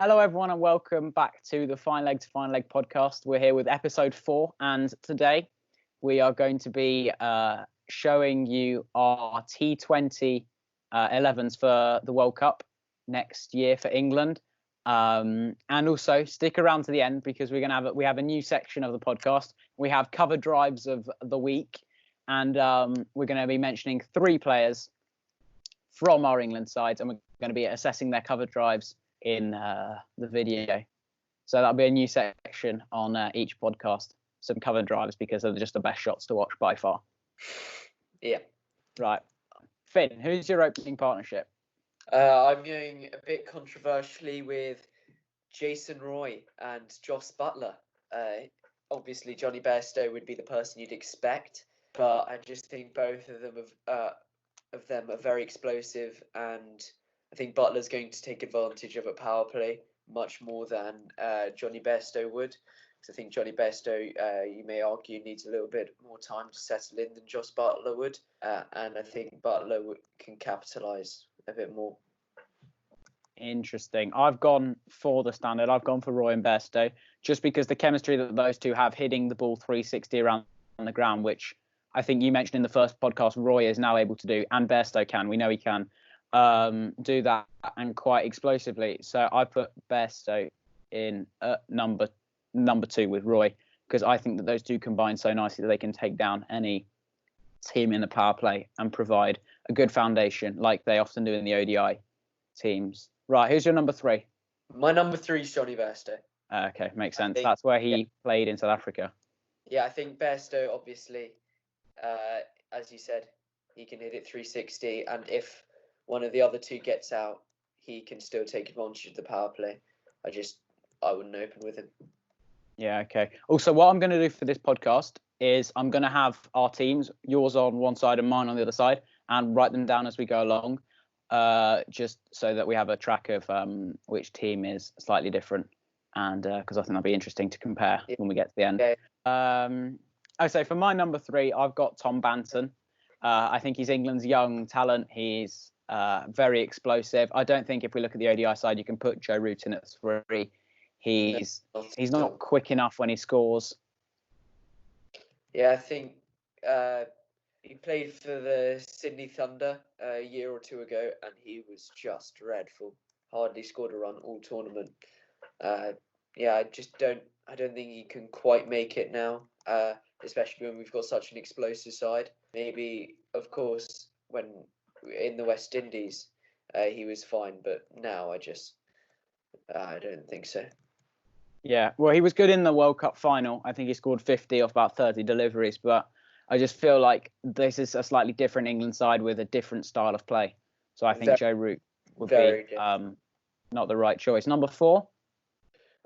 Hello, everyone, and welcome back to the Fine Leg to Fine Leg podcast. We're here with episode 4, and today we are going to be showing you our T20 11s for the World Cup next year for England. And also stick around to the end because we have a new section of the podcast. We have cover drives of the week, and we're going to be mentioning 3 players from our England sides, and we're going to be assessing their cover drives in the video. So that'll be a new section on each podcast, some cover drives, because they're just the best shots to watch by far. Yeah. Right. Finn, who's your opening partnership? I'm going a bit controversially with Jason Roy and Joss Butler. Obviously, Johnny Bairstow would be the person you'd expect, but I just think both of them are very explosive, and I think Butler's going to take advantage of a power play much more than Johnny Bairstow would. Because I think Johnny Bairstow, you may argue, needs a little bit more time to settle in than Joss Butler would. And I think Butler can capitalise a bit more. Interesting. I've gone for the standard. I've gone for Roy and Bairstow, just because the chemistry that those two have hitting the ball 360 around the ground, which I think you mentioned in the first podcast, Roy is now able to do, and Bairstow can. We know he can. Do that and quite explosively. So I put Bairstow in number 2 with Roy, because I think that those two combine so nicely that they can take down any team in the power play and provide a good foundation like they often do in the ODI teams. Right, who's your number 3? My number 3 is Johnny Bairstow. Okay, makes sense. That's where he played in South Africa. Yeah, I think Bairstow, obviously, as you said, he can hit it 360, and if one of the other two gets out, he can still take advantage of the power play. I wouldn't open with him. Yeah, okay. Also, what I'm going to do for this podcast is I'm going to have our teams, yours on one side and mine on the other side, and write them down as we go along, just so that we have a track of which team is slightly different, and because I think that'll be interesting to compare when we get to the end. Okay. So for my number 3, I've got Tom Banton. I think he's England's young talent. He's very explosive. I don't think if we look at the ODI side, you can put Joe Root in at 3. He's not quick enough when he scores. Yeah, I think he played for the Sydney Thunder a year or 2 ago, and he was just dreadful. Hardly scored a run all tournament. I don't think he can quite make it now, especially when we've got such an explosive side. Maybe, of course, when in the West Indies, he was fine, but now I don't think so. Yeah, well, he was good in the World Cup final. I think he scored 50 off about 30 deliveries, but I just feel like this is a slightly different England side with a different style of play. So I think Joe Root would be not the right choice. Number 4?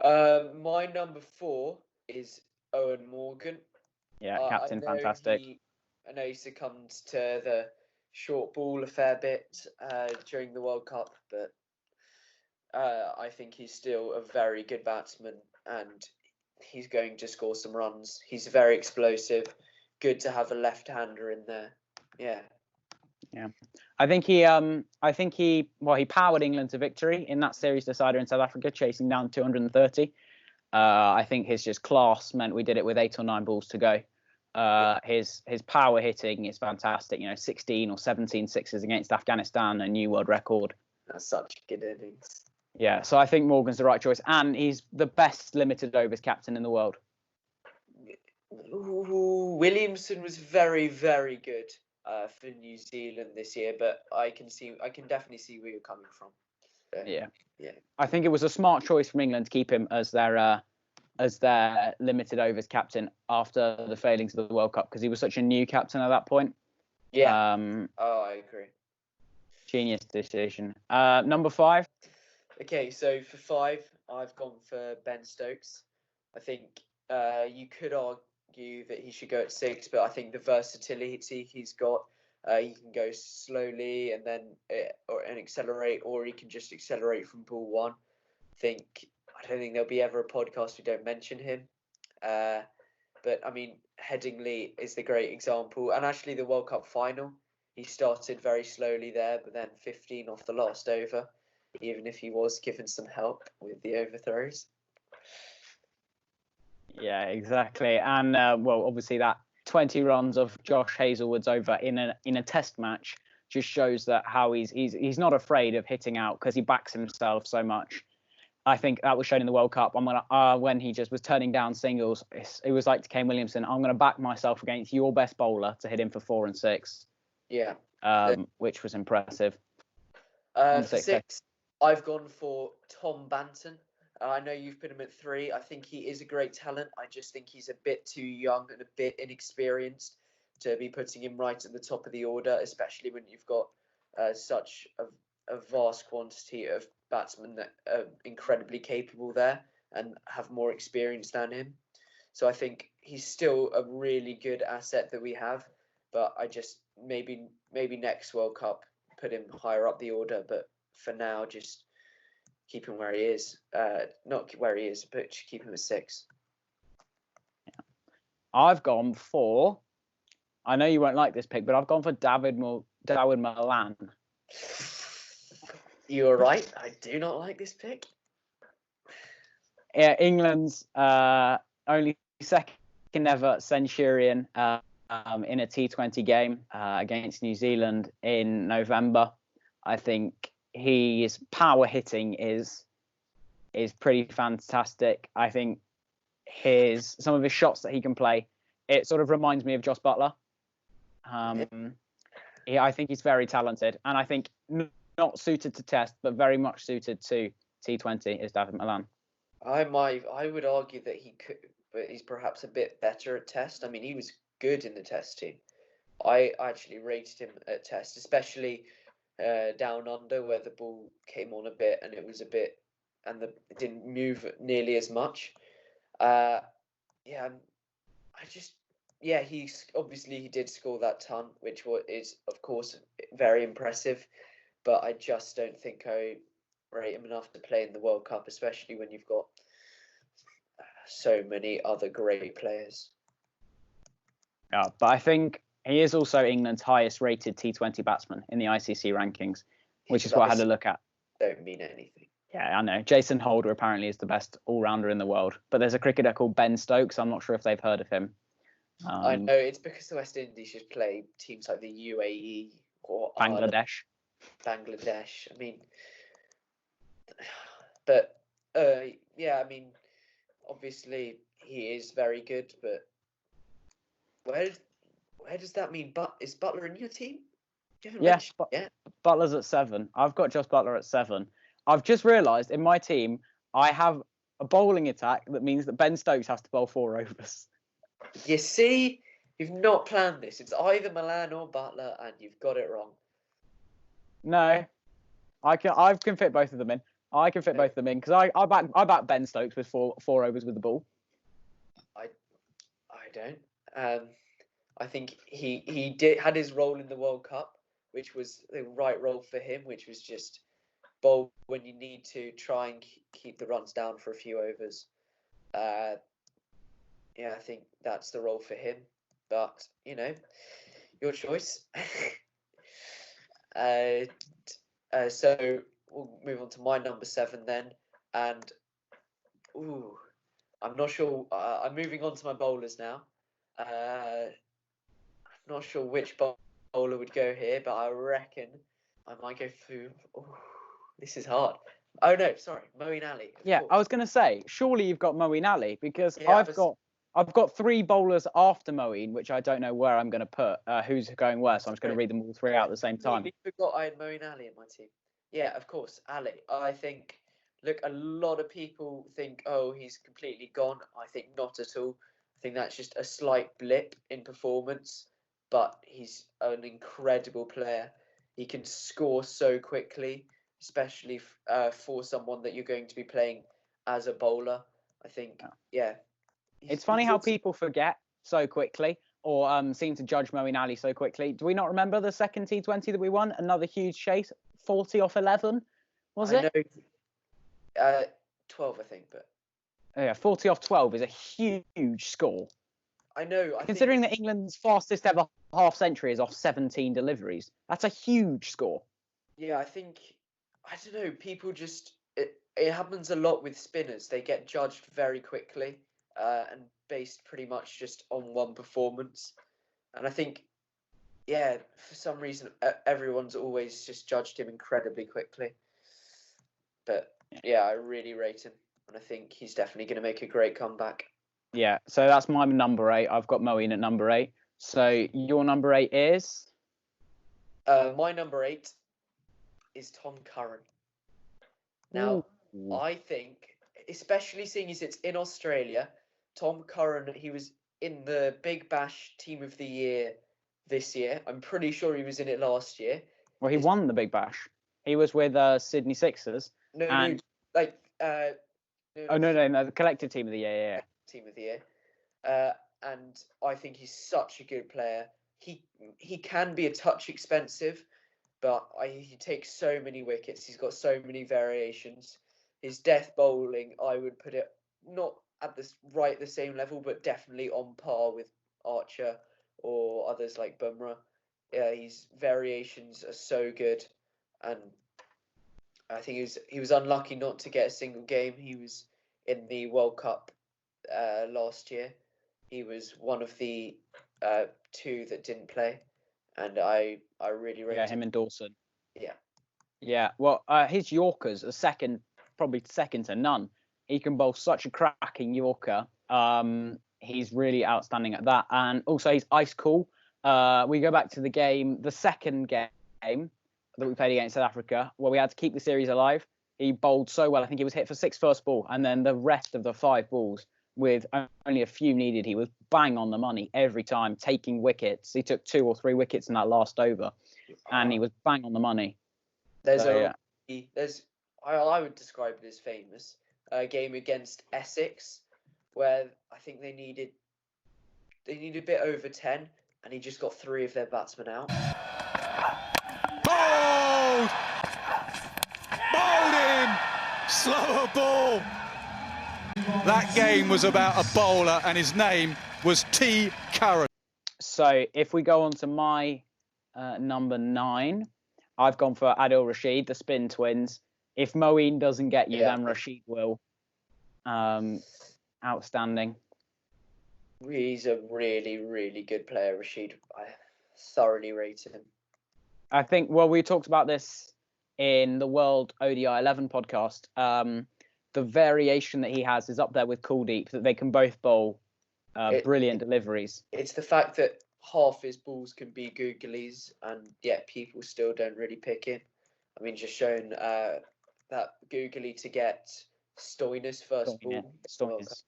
My number 4 is Owen Morgan. Yeah, captain, fantastic. I know he succumbed to the short ball a fair bit during the World Cup, but I think he's still a very good batsman, and he's going to score some runs. He's very explosive. Good to have a left-hander in there. Yeah. I think he powered England to victory in that series decider in South Africa, chasing down 230. I think his just class meant we did it with 8 or 9 balls to go. His power hitting is fantastic. 16 or 17 sixes against Afghanistan, a new world record. That's such good innings. Yeah, so I think Morgan's the right choice, and he's the best limited overs captain in the world. Ooh, Williamson was very, very good for New Zealand this year, but I can definitely see where you're coming from. Yeah. I think it was a smart choice from England to keep him as their limited overs captain after the failings of the World Cup, because he was such a new captain at that point. Yeah. I agree. Genius decision. Number 5. Okay, so for 5, I've gone for Ben Stokes. I think you could argue that he should go at 6, but I think the versatility he's got, he can go slowly and then accelerate, or he can just accelerate from ball 1. I don't think there'll be ever a podcast we don't mention him. But I mean, Headingley is the great example, and actually the World Cup final, he started very slowly there, but then 15 off the last over. even if he was given some help with the overthrows. Yeah, exactly. And well, obviously that 20 runs of Josh Hazelwood's over in a test match just shows that how he's not afraid of hitting out because he backs himself so much. I think that was shown in the World Cup. When he just was turning down singles, it was like to Kane Williamson, I'm going to back myself against your best bowler to hit him for 4 and 6. Yeah. Which was impressive. For 6, I've gone for Tom Banton. I know you've put him at 3. I think he is a great talent. I just think he's a bit too young and a bit inexperienced to be putting him right at the top of the order, especially when you've got such a vast quantity of batsmen that are incredibly capable there and have more experience than him. So I think he's still a really good asset that we have, but I just maybe next World Cup put him higher up the order, but for now just keep him where he is. Not where he is, but keep him at 6. Yeah. I've gone for, I know you won't like this pick, but I've gone for Dawid Malan. You're right. I do not like this pick. Yeah, England's only second ever centurion in a T20 game against New Zealand in November. I think his power hitting is pretty fantastic. I think some of his shots that he can play, it sort of reminds me of Jos Buttler. I think he's very talented, and I think not suited to Test, but very much suited to T20 is Dawid Malan. I would argue that he could, but he's perhaps a bit better at Test. I mean, he was good in the Test team. I actually rated him at Test, especially down under where the ball came on a bit and it was a bit, and it didn't move nearly as much. He did score that ton, which is of course very impressive, but I just don't think I rate him enough to play in the World Cup, especially when you've got so many other great players. Yeah, but I think he is also England's highest rated T20 batsman in the ICC rankings, which is what I had to look at. Don't mean anything. Yeah, I know. Jason Holder apparently is the best all-rounder in the world, but there's a cricketer called Ben Stokes. I'm not sure if they've heard of him. I know it's because the West Indies should play teams like the UAE or Bangladesh. Bangladesh. I mean, but yeah, I mean, obviously he is very good, but where does that mean? But is Butler in your team? Yeah, Butler's at 7. I've got Jos Buttler at 7. I've just realised in my team I have a bowling attack that means that Ben Stokes has to bowl 4 overs. You see, you've not planned this. It's either Malan or Buttler, and you've got it wrong. No, I can fit both of them in. I can fit both of them in because I back Ben Stokes with four overs with the ball. I don't. I think he had his role in the World Cup, which was the right role for him, which was just bowl when you need to, try and keep the runs down for a few overs. Yeah, I think that's the role for him. But, your choice. So we'll move on to my number 7 then. And, I'm not sure. I'm moving on to my bowlers now. I'm not sure which bowler would go here, but I reckon I might go through. This is hard. Oh no, sorry, Moeen Ali. Yeah, course. I was going to say, surely you've got Moeen Ali because I've got 3 bowlers after Moeen, which I don't know where I'm going to put. Who's going where? So I'm just going to read them all 3 out at the same time. I forgot I had Moeen Ali in my team. Yeah, of course, Ali. I think. Look, a lot of people think, oh, he's completely gone. I think not at all. I think that's just a slight blip in performance, but he's an incredible player. He can score so quickly, especially for someone that you're going to be playing as a bowler. I think, yeah. It's funny how people forget so quickly or seem to judge Moeen Ali so quickly. Do we not remember the second T20 that we won? Another huge chase, 40 off 11, was it? 12, I think, but yeah, 40 off 12 is a huge score. I know. Considering that England's fastest ever half century is off 17 deliveries, that's a huge score. Yeah, I think I don't know. People just it happens a lot with spinners. They get judged very quickly, and based pretty much just on one performance. And I think, yeah, for some reason, everyone's always just judged him incredibly quickly. But yeah, I really rate him, and I think he's definitely going to make a great comeback. Yeah, so that's my number 8. I've got Moeen at number 8. So your number 8 is? My number 8 is Tom Curran. Now, Ooh. I think, especially seeing as it's in Australia, Tom Curran, he was in the Big Bash Team of the Year this year. I'm pretty sure he was in it last year. Well, he won the Big Bash. He was with Sydney Sixers. No, and... no, like no, the collective Team of the Year, yeah. Team of the Year. And I think he's such a good player. He can be a touch expensive, but he takes so many wickets. He's got so many variations. His death bowling, I would put it not at the same level, but definitely on par with Archer or others like Bumrah. Yeah, his variations are so good, and I think he was unlucky not to get a single game. He was in the World Cup last year. He was one of the 2 that didn't play, and I really rate him and Dawson. Yeah. Yeah, well, his Yorkers are probably second to none. He can bowl such a cracking Yorker. He's really outstanding at that, and also he's ice cool. We go back to the second game that we played against South Africa, where we had to keep the series alive. He bowled so well. I think he was hit for 6 first ball, and then the rest of the 5 balls, with only a few needed, he was bang on the money every time, taking wickets. He took 2 or 3 wickets in that last over, and he was bang on the money. I would describe it as famous game against Essex, where I think they needed a bit over 10, and he just got 3 of their batsmen out. Bowled him! Slower ball. That game was about a bowler, and his name was T. Curran. So if we go on to my number 9, I've gone for Adil Rashid, the spin twins. If Moeen doesn't get you, then Rashid will. Outstanding. He's a really, really good player, Rashid. I thoroughly rate him. I think, well, we talked about this in the World ODI 11 podcast. The variation that he has is up there with Kuldeep, that they can both bowl brilliant deliveries. It's the fact that half his balls can be googlies, and yet people still don't really pick him. I mean, just showing that googly to get Stoinis first ball. Stoinis.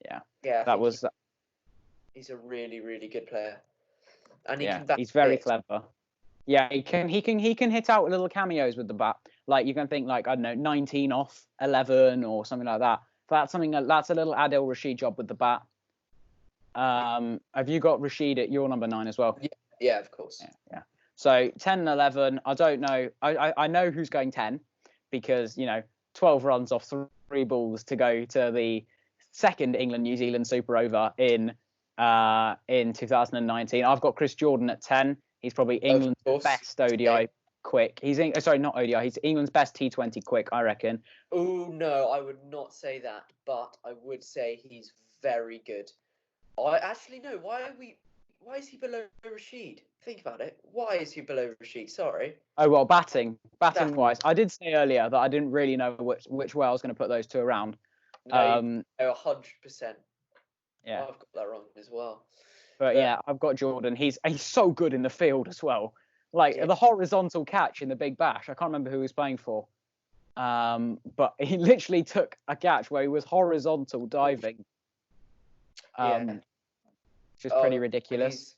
Yeah, that was. He's a really, really good player, and he's very clever. Yeah, he can hit out little cameos with the bat. Like you can think like, I don't know, 19 off 11 or something like that. That's a little Adil Rashid job with the bat. Have you got Rashid at your number 9 as well? Yeah, of course. Yeah. So 10 and 11, I don't know. I know who's going 10 because 12 runs off 3 balls to go to the second England-New Zealand Super Over in 2019. I've got Chris Jordan at 10. He's probably England's best ODI quick. Not ODI. He's England's best T20 quick, I reckon. Oh no, I would not say that, but I would say he's very good. I actually no. Why is he below Rashid? Think about it. Why is he below Rashid? Sorry. Oh well, batting wise, I did say earlier that I didn't really know which way I was going to put those 2 around. No, 100%. Yeah, I've got that wrong as well. But yeah, I've got Jordan. He's so good in the field as well. Like the horizontal catch in the Big Bash. I can't remember who he was playing for. But he literally took a catch where he was horizontal diving. Just pretty ridiculous.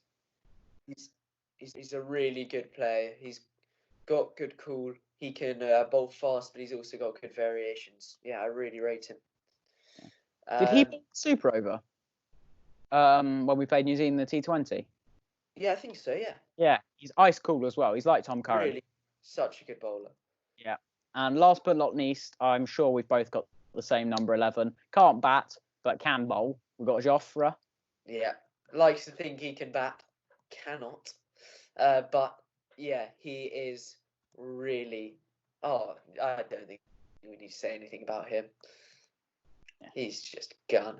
He's a really good player. He's got good cool. He can bowl fast, but he's also got good variations. Yeah, I really rate him. Did he bowl Super Over? When we played New Zealand in the T20? Yeah, I think so, yeah. Yeah, he's ice cool as well. He's like Tom Curran. Really, such a good bowler. Yeah. And last but not least, I'm sure we've both got the same number 11. Can't bat, but can bowl. We've got Jofra. Yeah. Likes to think he can bat. Cannot. But, yeah, he is really. Oh, I don't think we need to say anything about him. Yeah. He's just gun.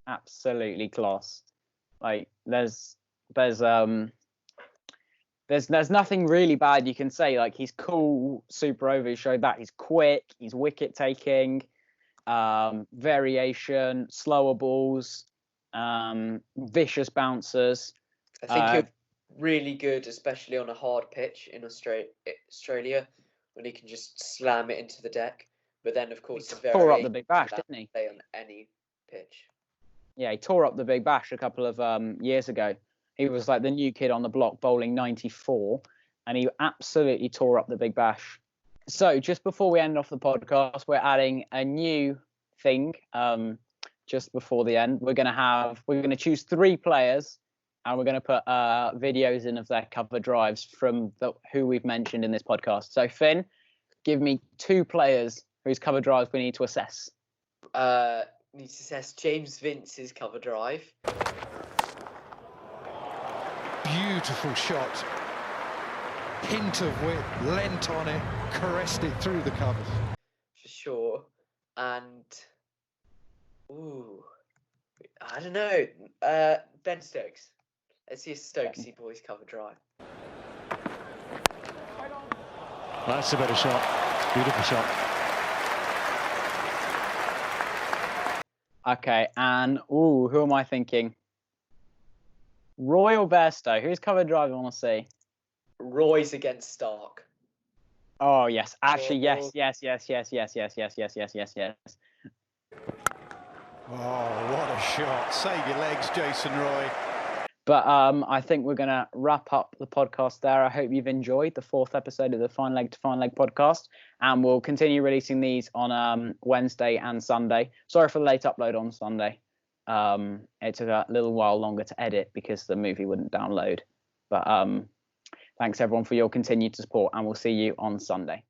Absolutely class. Like there's nothing really bad you can say. Like he's cool, super over his show back. He's quick. He's wicket taking, variation, slower balls, vicious bouncers. I think he'll be really good, especially on a hard pitch in Australia, when he can just slam it into the deck. But then, of course, He tore up the Big Bash, can didn't he? play on any pitch. Yeah, he tore up the Big Bash a couple of years ago. He was like the new kid on the block, bowling 94, and he absolutely tore up the Big Bash. So just before we end off the podcast, we're adding a new thing. Just before the end, we're gonna choose 3 players, and we're gonna put videos in of their cover drives from who we've mentioned in this podcast. So Finn, give me 2 players whose cover drives we need to assess. Need to assess James Vince's cover drive. Beautiful shot. Hint of width, leant on it, caressed it through the covers. For sure. And I don't know. Ben Stokes. Let's see a Stokesy boys cover drive. That's a better shot. Beautiful shot. Okay, and who am I thinking? Roy or Bairstow? Whose cover drive I want to see? Roy's against Stark. Oh yes, actually Oh. yes. Oh, what a shot. Save your legs, Jason Roy. But I think we're gonna wrap up the podcast there. I hope you've enjoyed the 4th episode of the Fine Leg to Fine Leg podcast, and we'll continue releasing these on Wednesday and Sunday. Sorry for the late upload on Sunday. It took a little while longer to edit because the movie wouldn't download. But thanks everyone for your continued support, and we'll see you on Sunday.